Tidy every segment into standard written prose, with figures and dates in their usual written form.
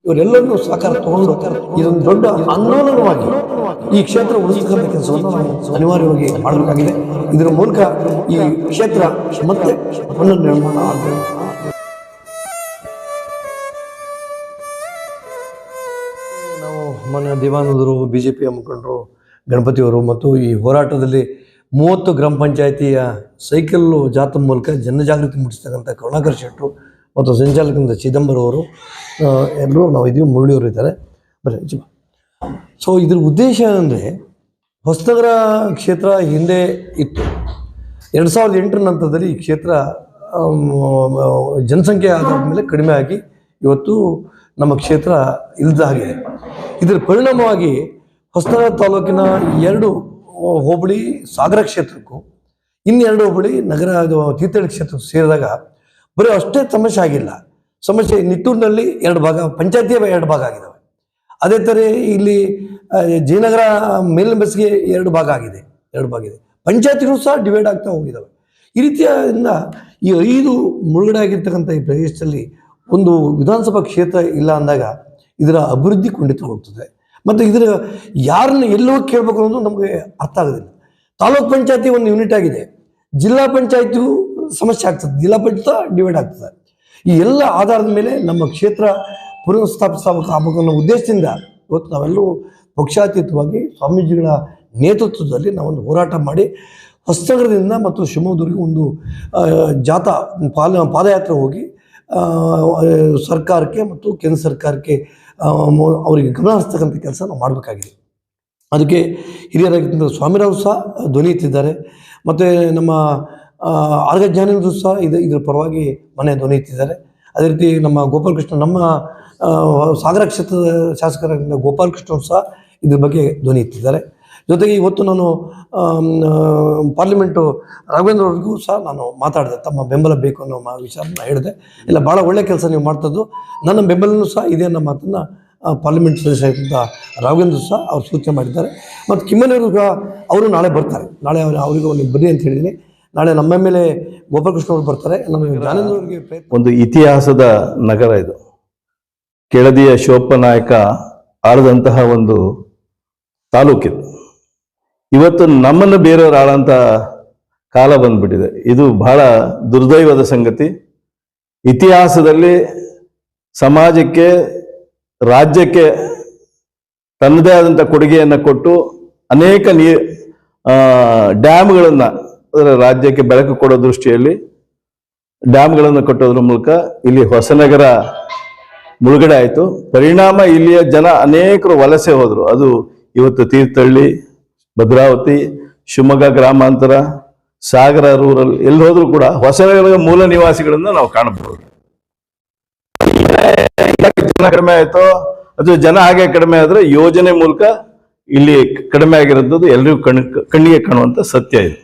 ಇವರೆಲ್ಲರನ್ನೂ ಸಹಕಾರ ತಗೊಂಡು ಇದೊಂದು ದೊಡ್ಡ ಆಂದೋಲನವಾಗಿ ಈ ಕ್ಷೇತ್ರ ಉಳಿಸ್ತಕ್ಕಂಥ ಕೆಲಸವನ್ನು ನಾವು ಅನಿವಾರ್ಯವಾಗಿ ಮಾಡಬೇಕಾಗಿದೆ. ಇದರ ಮೂಲಕ ಈ ಕ್ಷೇತ್ರ ಮತ್ತೆ ಪುನರ್ ನಿರ್ಮಾಣ ಆಗಬೇಕು. ನಾವು ಮಾನ್ಯ ದೇವಾನಂದರು, BJPಯ ಮುಖಂಡರು, ಗಣಪತಿಯವರು ಮತ್ತು ಈ ಹೋರಾಟದಲ್ಲಿ 30 ಗ್ರಾಮ ಪಂಚಾಯಿತಿಯ ಸೈಕಲ್ಲು ಜಾಥಾ ಮೂಲಕ ಜನಜಾಗೃತಿ ಮೂಡಿಸ್ತಕ್ಕಂಥ ಕರುಣಾಕರ್ ಶೆಟ್ಟರು ಮತ್ತು ಸಂಚಾಲಕರಿಂದ ಚಿದಂಬರ ಅವರು ಎಲ್ಲರೂ ನಾವು ಇದೀವಿ, ಮುರಳಿಯವರು ಇದ್ದಾರೆ. ಬರೀ ಸೊ ಇದ್ರ ಉದ್ದೇಶ ಅಂದರೆ ಹೊಸನಗರ ಕ್ಷೇತ್ರ ಹಿಂದೆ ಇತ್ತು. 2008 ನಂತರದಲ್ಲಿ ಈ ಕ್ಷೇತ್ರ ಜನಸಂಖ್ಯೆ ಆಧಾರದ ಮೇಲೆ ಕಡಿಮೆ ಆಗಿ ಇವತ್ತು ನಮ್ಮ ಕ್ಷೇತ್ರ ಇಲ್ಲದಾಗಿದೆ. ಇದರ ಪರಿಣಾಮವಾಗಿ ಹೊಸನಗರ ತಾಲೂಕಿನ 2 ಹೋಬಳಿ ಸಾಗರ ಕ್ಷೇತ್ರಕ್ಕೂ ಇನ್ನೆರಡು ಹೋಬಳಿ ನಗರ ತೀರ್ಥಹಳ್ಳಿ ಕ್ಷೇತ್ರಕ್ಕೂ ಸೇರಿದಾಗ ಬರೀ ಅಷ್ಟೇ ಸಮಸ್ಯೆ ಆಗಿಲ್ಲ. ಸಮಸ್ಯೆ ನಿಟ್ಟೂರಿನಲ್ಲಿ 2 ಭಾಗ, ಪಂಚಾಯತಿಯ 2 ಭಾಗ ಆಗಿದ್ದಾವೆ. ಅದೇ ಥರ ಇಲ್ಲಿ ಜಯನಗರ ಮೇಲಿನ ಬಸ್ಗೆ 2 ಭಾಗ ಆಗಿದೆ, 2 ಭಾಗ ಇದೆ. ಪಂಚಾಯತಿಗಳು ಸಹ ಡಿವೈಡ್ ಆಗ್ತಾ ಹೋಗಿದ್ದಾವೆ. ಈ ರೀತಿಯಿಂದ ಈ 5 ಮುಳುಗಡೆ ಆಗಿರ್ತಕ್ಕಂಥ ಈ ಪ್ರದೇಶದಲ್ಲಿ ಒಂದು ವಿಧಾನಸಭಾ ಕ್ಷೇತ್ರ ಇಲ್ಲ ಅಂದಾಗ ಇದರ ಅಭಿವೃದ್ಧಿ ಕುಂಠಿತಗೊಳ್ತದೆ. ಮತ್ತು ಇದರ ಯಾರನ್ನು ಎಲ್ಲೋ ಕೇಳಬೇಕು ಅನ್ನೋದು ನಮಗೆ ಅರ್ಥ ಆಗೋದಿಲ್ಲ. ತಾಲೂಕ್ ಪಂಚಾಯತಿ ಒಂದು ಯೂನಿಟ್ ಆಗಿದೆ, ಜಿಲ್ಲಾ ಪಂಚಾಯತಿಗೂ ಸಮಸ್ಯೆ ಆಗ್ತದೆ, ಜಿಲ್ಲಾ ಪಂಚಾಯತ್ ಡಿವೈಡ್ ಆಗ್ತದೆ. ಈ ಎಲ್ಲ ಆಧಾರದ ಮೇಲೆ ನಮ್ಮ ಕ್ಷೇತ್ರ ಪುನಃಸ್ಥಾಪಿಸಬೇಕು ಅನ್ನೋ ಉದ್ದೇಶದಿಂದ ಇವತ್ತು ನಾವೆಲ್ಲರೂ ಪಕ್ಷಾತೀತವಾಗಿ ಸ್ವಾಮೀಜಿಗಳ ನೇತೃತ್ವದಲ್ಲಿ ನಾವೊಂದು ಹೋರಾಟ ಮಾಡಿ ಹೊಸನಗರದಿಂದ ಮತ್ತು ಶಿವಮೊಗ್ಗದವರೆಗೆ ಒಂದು ಜಾಥಾ ಪಾದಯಾತ್ರೆ ಹೋಗಿ ಸರ್ಕಾರಕ್ಕೆ ಮತ್ತು ಕೇಂದ್ರ ಸರ್ಕಾರಕ್ಕೆ ಅವರಿಗೆ ಗಮನ ಹರಿಸ್ತಕ್ಕಂಥ ಕೆಲಸ ನಾವು ಮಾಡಬೇಕಾಗಿದೆ. ಅದಕ್ಕೆ ಹಿರಿಯರಾಗಿದ್ದ ಸ್ವಾಮಿರಾವ್ ಸಹ ಧ್ವನಿ ಎತ್ತಿದ್ದಾರೆ. ಮತ್ತು ನಮ್ಮ ಆರ್ಗ ಜ್ಞಾನೇಂದ್ರ ಸಹ ಇದರ ಪರವಾಗಿ ಮನೆ ಧ್ವನಿ ಎತ್ತಿದ್ದಾರೆ. ಅದೇ ರೀತಿ ನಮ್ಮ ಗೋಪಾಲಕೃಷ್ಣ, ನಮ್ಮ ಸಾಗರ ಕ್ಷೇತ್ರದ ಶಾಸಕರಾಗಿದ್ದ ಗೋಪಾಲಕೃಷ್ಣರು ಸಹ ಇದ್ರ ಬಗ್ಗೆ ಧ್ವನಿ ಎತ್ತಿದ್ದಾರೆ. ಜೊತೆಗೆ ಇವತ್ತು ನಾನು ಪಾರ್ಲಿಮೆಂಟು ರಾಘವೇಂದ್ರ ಅವ್ರಿಗೂ ಸಹ ನಾನು ಮಾತಾಡಿದೆ, ತಮ್ಮ ಬೆಂಬಲ ಬೇಕು ಅನ್ನೋ ವಿಚಾರನ ಹೇಳಿದೆ. ಇಲ್ಲ, ಭಾಳ ಒಳ್ಳೆಯ ಕೆಲಸ ನೀವು ಮಾಡ್ತದ್ದು, ನನ್ನ ಬೆಂಬಲನೂ ಸಹ ಇದೆ ಅನ್ನೋ ಮಾತನ್ನು ಪಾರ್ಲಿಮೆಂಟ್ ಸದಸ್ಯರಾಗಿದ್ದ ರಾಘವೇಂದ್ರ ಸಹ ಅವ್ರು ಸೂಚನೆ ಮಾಡಿದ್ದಾರೆ. ಮತ್ತು ಕಿಮ್ಮನೆಯವರು ಅವರು ನಾಳೆ ಬರ್ತಾರೆ. ನಾಳೆ ಅವರಿಗೆ ಒಂದು ಬನ್ನಿ ಅಂತ ಹೇಳಿದ್ದೀನಿ. ನಾಳೆ ನಮ್ಮ ಮೇಲೆ ಗೋಪಾಲಕೃಷ್ಣ ಅವರು ಬರ್ತಾರೆ. ನಮಗೆ ಜ್ಞಾನೇಂದ್ರ ಅವರಿಗೆ ಒಂದು ಇತಿಹಾಸದ ನಗರ ಇದು. ಕೆಳದಿಯ ಶಿವಪ್ಪ ನಾಯಕ ಆಳದಂತಹ ಒಂದು ತಾಲೂಕಿದು. ಇವತ್ತು ನಮ್ಮನ್ನು ಬೇರೆಯವರು ಆಳಂತ ಕಾಲ ಬಂದ್ಬಿಟ್ಟಿದೆ. ಇದು ಬಹಳ ದುರ್ದೈವದ ಸಂಗತಿ. ಇತಿಹಾಸದಲ್ಲಿ ಸಮಾಜಕ್ಕೆ, ರಾಜ್ಯಕ್ಕೆ ತನ್ನದೇ ಆದಂಥ ಕೊಡುಗೆಯನ್ನು ಕೊಟ್ಟು ಅನೇಕ ಡ್ಯಾಮ್ಗಳನ್ನು, ಅದರ ರಾಜ್ಯಕ್ಕೆ ಬೆಳಕು ಕೊಡೋ ದೃಷ್ಟಿಯಲ್ಲಿ ಡ್ಯಾಮ್ಗಳನ್ನು ಕಟ್ಟೋದ್ರ ಮೂಲಕ ಇಲ್ಲಿ ಹೊಸನಗರ ಮುಳುಗಡೆ ಆಯಿತು. ಪರಿಣಾಮ ಇಲ್ಲಿಯ ಜನ ಅನೇಕರು ವಲಸೆ ಹೋದರು. ಅದು ಇವತ್ತು ತೀರ್ಥಹಳ್ಳಿ, ಭದ್ರಾವತಿ, ಶಿವಮೊಗ್ಗ ಗ್ರಾಮಾಂತರ, ಸಾಗರ ರೂರಲ್ ಎಲ್ಲಿ ಹೋದ್ರು ಕೂಡ ಹೊಸನಗರದ ಮೂಲ ನಿವಾಸಿಗಳನ್ನ ನಾವು ಕಾಣಬಹುದು. ಜನ ಕಡಿಮೆ ಆಯ್ತು, ಅದು ಜನ ಹಾಗೆ ಕಡಿಮೆ ಆದ್ರೆ ಯೋಜನೆ ಮೂಲಕ ಇಲ್ಲಿ ಕಡಿಮೆ ಆಗಿರೋದು ಎಲ್ರಿಗೂ ಕಣ್ಣಿಗೆ ಕಾಣುವಂತ ಸತ್ಯ ಇದು.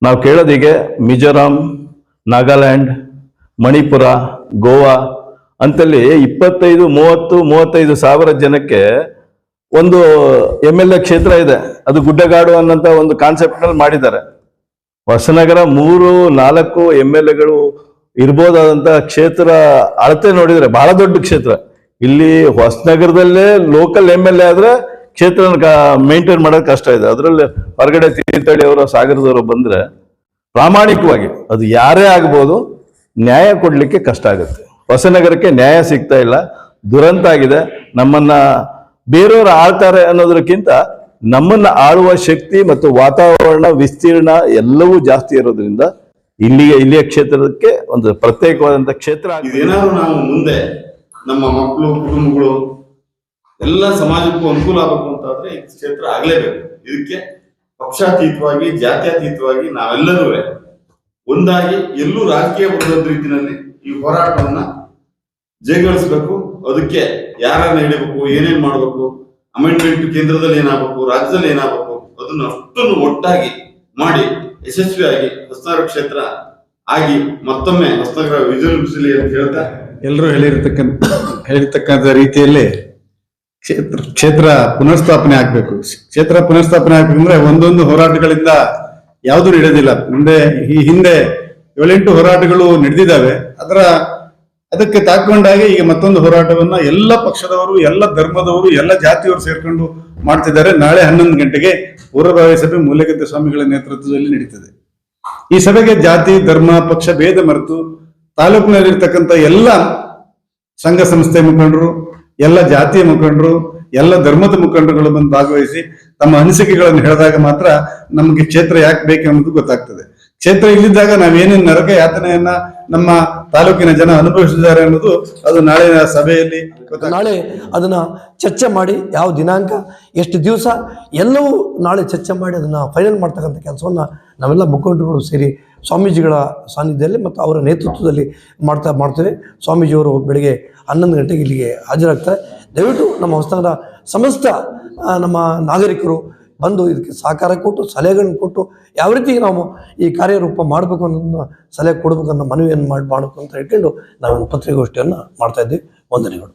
ನಾವು ಕೇಳೋದಿಗೆ ಮಿಜೋರಾಂ, ನಾಗಾಲ್ಯಾಂಡ್, ಮಣಿಪುರ, ಗೋವಾ ಅಂತಲ್ಲಿ 25-30-35 ಸಾವಿರ ಜನಕ್ಕೆ ಒಂದು MLA ಕ್ಷೇತ್ರ ಇದೆ. ಅದು ಗುಡ್ಡಗಾಡು ಅನ್ನೋಂಥ ಒಂದು ಕಾನ್ಸೆಪ್ಟ್ ನಲ್ಲಿ ಮಾಡಿದ್ದಾರೆ. ಹೊಸನಗರ 3-4 MLAಗಳು ಇರ್ಬೋದಾದಂತ ಕ್ಷೇತ್ರ ಅಳತೆ ನೋಡಿದ್ರೆ ಬಹಳ ದೊಡ್ಡ ಕ್ಷೇತ್ರ. ಇಲ್ಲಿ ಹೊಸನಗರದಲ್ಲೇ ಲೋಕಲ್ MLA ಆದ್ರೆ ಕ್ಷೇತ್ರ ಮೇಂಟೈನ್ ಮಾಡೋದು ಕಷ್ಟ ಇದೆ. ಅದರಲ್ಲಿ ಹೊರಗಡೆ ತೀರ್ಥಹಳ್ಳಿ ಅವರ, ಸಾಗರದವರು ಬಂದ್ರೆ ಪ್ರಾಮಾಣಿಕವಾಗಿ ಅದು ಯಾರೇ ಆಗ್ಬೋದು, ನ್ಯಾಯ ಕೊಡ್ಲಿಕ್ಕೆ ಕಷ್ಟ ಆಗುತ್ತೆ. ಹೊಸನಗರಕ್ಕೆ ನ್ಯಾಯ ಸಿಗ್ತಾ ಇಲ್ಲ, ದುರಂತ ಆಗಿದೆ. ನಮ್ಮನ್ನ ಬೇರೆಯವರು ಆಳ್ತಾರೆ ಅನ್ನೋದಕ್ಕಿಂತ ನಮ್ಮನ್ನ ಆಳುವ ಶಕ್ತಿ ಮತ್ತು ವಾತಾವರಣ ವಿಸ್ತೀರ್ಣ ಎಲ್ಲವೂ ಜಾಸ್ತಿ ಇರೋದ್ರಿಂದ ಇಲ್ಲಿಯ ಕ್ಷೇತ್ರಕ್ಕೆ ಒಂದು ಪ್ರತ್ಯೇಕವಾದಂತ ಕ್ಷೇತ್ರ. ಏನಾದ್ರು ನಾವು ಮುಂದೆ ನಮ್ಮ ಮಕ್ಕಳು, ಕುಟುಂಬಗಳು ಎಲ್ಲ ಸಮಾಜಕ್ಕೂ ಅನುಕೂಲ ಆಗಬೇಕು ಅಂತಾದ್ರೆ ಈ ಕ್ಷೇತ್ರ ಆಗ್ಲೇಬೇಕು. ಇದಕ್ಕೆ ಪಕ್ಷಾತೀತವಾಗಿ, ಜಾತ್ಯತೀತವಾಗಿ ನಾವೆಲ್ಲರೂ ಒಂದಾಗಿ ಎಲ್ಲೂ ರಾಜಕೀಯ ಬರದ ರೀತಿಯಲ್ಲಿ ಈ ಹೋರಾಟವನ್ನ ಜಯಗಳಿಸಬೇಕು. ಅದಕ್ಕೆ ಯಾರನ್ನ ಹಿಡಿಬೇಕು, ಏನೇನ್ ಮಾಡ್ಬೇಕು, ಅಮೆಂಡ್ಮೆಂಟ್ ಕೇಂದ್ರದಲ್ಲಿ ಏನಾಗಬೇಕು, ರಾಜ್ಯದಲ್ಲಿ ಏನಾಗಬೇಕು, ಅದನ್ನ ಅಷ್ಟನ್ನು ಒಟ್ಟಾಗಿ ಮಾಡಿ ಯಶಸ್ವಿಯಾಗಿ ಹೊಸನಗರ ಕ್ಷೇತ್ರ ಆಗಿ ಮತ್ತೊಮ್ಮೆ ಹೊಸನಗರ ವಿಜೃಂಭಿಸಲಿ ಅಂತ ಹೇಳ್ತಾ, ಎಲ್ಲರೂ ಹೇಳಿರ್ತಕ್ಕಂಥ ರೀತಿಯಲ್ಲಿ ಕ್ಷೇತ್ರ ಪುನರ್ಸ್ಥಾಪನೆ ಆಗ್ಬೇಕು. ಕ್ಷೇತ್ರ ಪುನರ್ಸ್ಥಾಪನೆ ಆಗ್ಬೇಕಂದ್ರೆ ಒಂದೊಂದು ಹೋರಾಟಗಳಿಂದ ಯಾವುದೂ ನಡೆದಿಲ್ಲ. ಈ ಹಿಂದೆ 7-8 ಹೋರಾಟಗಳು ನಡೆದಿದ್ದಾವೆ. ಅದರ ಅದಕ್ಕೆ ತಾಕೊಂಡಾಗೆ ಈಗ ಮತ್ತೊಂದು ಹೋರಾಟವನ್ನ ಎಲ್ಲ ಪಕ್ಷದವರು, ಎಲ್ಲ ಧರ್ಮದವರು, ಎಲ್ಲ ಜಾತಿಯವರು ಸೇರ್ಕೊಂಡು ಮಾಡ್ತಿದ್ದಾರೆ. ನಾಳೆ 11 ಗಂಟೆಗೆ ಪೂರ್ವಭಾವಿ ಸಭೆ ಮೂಲೆಗದ್ದೆ ಸ್ವಾಮಿಗಳ ನೇತೃತ್ವದಲ್ಲಿ ನಡೀತದೆ. ಈ ಸಭೆಗೆ ಜಾತಿ, ಧರ್ಮ, ಪಕ್ಷ ಭೇದ ಮರೆತು ತಾಲೂಕಿನಲ್ಲಿರ್ತಕ್ಕಂಥ ಎಲ್ಲ ಸಂಘ ಸಂಸ್ಥೆ ಮುಖಂಡರು, ಎಲ್ಲ ಜಾತಿಯ ಮುಖಂಡರು, ಎಲ್ಲ ಧರ್ಮದ ಮುಖಂಡರುಗಳು ಬಂದು ಭಾಗವಹಿಸಿ ತಮ್ಮ ಅನಿಸಿಕೆಗಳನ್ನು ಹೇಳಿದಾಗ ಮಾತ್ರ ನಮಗೆ ಕ್ಷೇತ್ರ ಯಾಕೆ ಬೇಕು ಅನ್ನೋದು ಗೊತ್ತಾಗ್ತದೆ. ಕ್ಷೇತ್ರ ಇಲ್ಲಿದ್ದಾಗ ನಾವೇನೇನು ನರಕ ಯಾತನೆಯನ್ನ ನಮ್ಮ ತಾಲೂಕಿನ ಜನ ಅನುಭವಿಸಿದ್ದಾರೆ ಅನ್ನೋದು ಅದು ನಾಳೆ ಸಭೆಯಲ್ಲಿ ಗೊತ್ತಾಗ್ತದೆ. ನಾಳೆ ಅದನ್ನ ಚರ್ಚೆ ಮಾಡಿ ಯಾವ ದಿನಾಂಕ, ಎಷ್ಟು ದಿವಸ ಎಲ್ಲವೂ ನಾಳೆ ಚರ್ಚೆ ಮಾಡಿ ಅದನ್ನ ಫೈನಲ್ ಮಾಡ್ತಕ್ಕಂಥ ಕೆಲಸವನ್ನ ನಾವೆಲ್ಲ ಮುಖಂಡರುಗಳು ಸೇರಿ ಸ್ವಾಮೀಜಿಗಳ ಸಾನ್ನಿಧ್ಯದಲ್ಲಿ ಮತ್ತು ಅವರ ನೇತೃತ್ವದಲ್ಲಿ ಮಾಡ್ತೇವೆ. ಸ್ವಾಮೀಜಿಯವರು ಬೆಳಿಗ್ಗೆ 11 ಗಂಟೆಗೆ ಇಲ್ಲಿಗೆ ಹಾಜರಾಗ್ತಾರೆ. ದಯವಿಟ್ಟು ನಮ್ಮ ಹೊಸನಗರ ಸಮಸ್ತ ನಮ್ಮ ನಾಗರಿಕರು ಬಂದು ಇದಕ್ಕೆ ಸಹಕಾರ ಕೊಟ್ಟು ಸಲಹೆಗಳನ್ನು ಕೊಟ್ಟು ಯಾವ ರೀತಿ ನಾವು ಈ ಕಾರ್ಯರೂಪ ಮಾಡಬೇಕು ಅನ್ನೋದನ್ನ ಸಲಹೆ ಕೊಡಬೇಕು ಅನ್ನೋ ಮನವಿಯನ್ನು ಮಾಡಬೇಕು ಅಂತ ಹೇಳ್ಕೊಂಡು ನಾವು ಪತ್ರಿಕಾಗೋಷ್ಠಿಯನ್ನು ಮಾಡ್ತಾ ಇದ್ದೀವಿ. ವಂದನೆಗಳು.